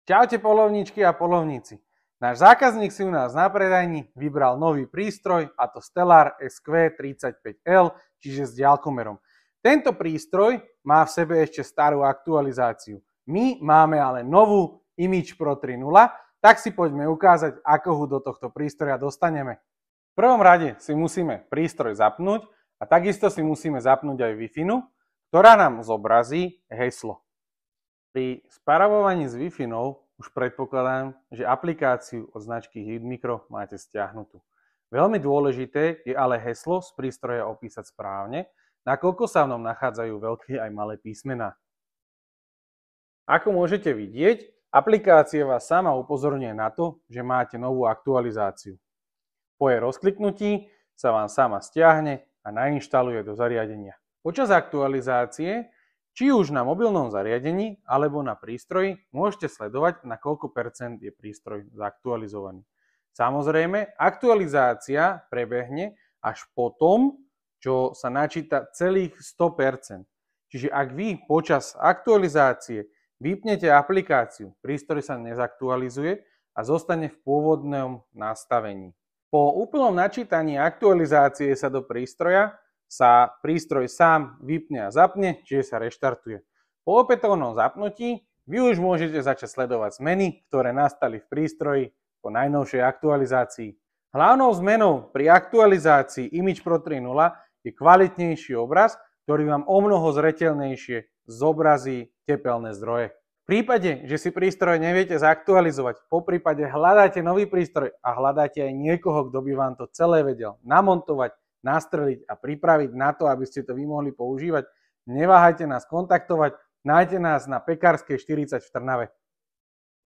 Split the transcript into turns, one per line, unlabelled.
Čaute poľovníčky a poľovníci. Náš zákazník si u nás na predajni vybral nový prístroj, a to Stellar SQ35L, čiže s ďalkomerom. Tento prístroj má v sebe ešte starú aktualizáciu. My máme ale novú Image Pro 3.0, tak si poďme ukázať, ako ho do tohto prístroja dostaneme. V prvom rade si musíme prístroj zapnúť a takisto si musíme zapnúť aj Wi-Fi, ktorá nám zobrazí heslo. Pri spravovaní s Wi-Fi už predpokladám, že aplikáciu od značky HitMicro máte stiahnutú. Veľmi dôležité je ale heslo z prístroja opísať správne, nakoľko sa v ňom nachádzajú veľké aj malé písmená. Ako môžete vidieť, aplikácia vás sama upozorňuje na to, že máte novú aktualizáciu. Po jej rozkliknutí sa vám sama stiahne a nainštaluje do zariadenia. Počas aktualizácie, či už na mobilnom zariadení alebo na prístroji, môžete sledovať, na koľko percent je prístroj zaktualizovaný. Samozrejme, aktualizácia prebehne až potom, čo sa načíta celých 100%. Čiže ak vy počas aktualizácie vypnete aplikáciu, prístroj sa nezaktualizuje a zostane v pôvodnom nastavení. Po úplnom načítaní aktualizácie sa do prístroja sa prístroj sám vypne a zapne, čiže sa reštartuje. Po opätovnom zapnutí vy už môžete začať sledovať zmeny, ktoré nastali v prístroji po najnovšej aktualizácii. Hlavnou zmenou pri aktualizácii Image Pro 3.0 je kvalitnejší obraz, ktorý vám omnoho zreteľnejšie zobrazí tepelné zdroje. V prípade, že si prístroj neviete zaktualizovať, poprípade hľadáte nový prístroj a hľadáte aj niekoho, kto by vám to celé vedel namontovať, nastreliť a pripraviť na to, aby ste to vy mohli používať, neváhajte nás kontaktovať, nájdete nás na Pekárskej 40 v Trnave.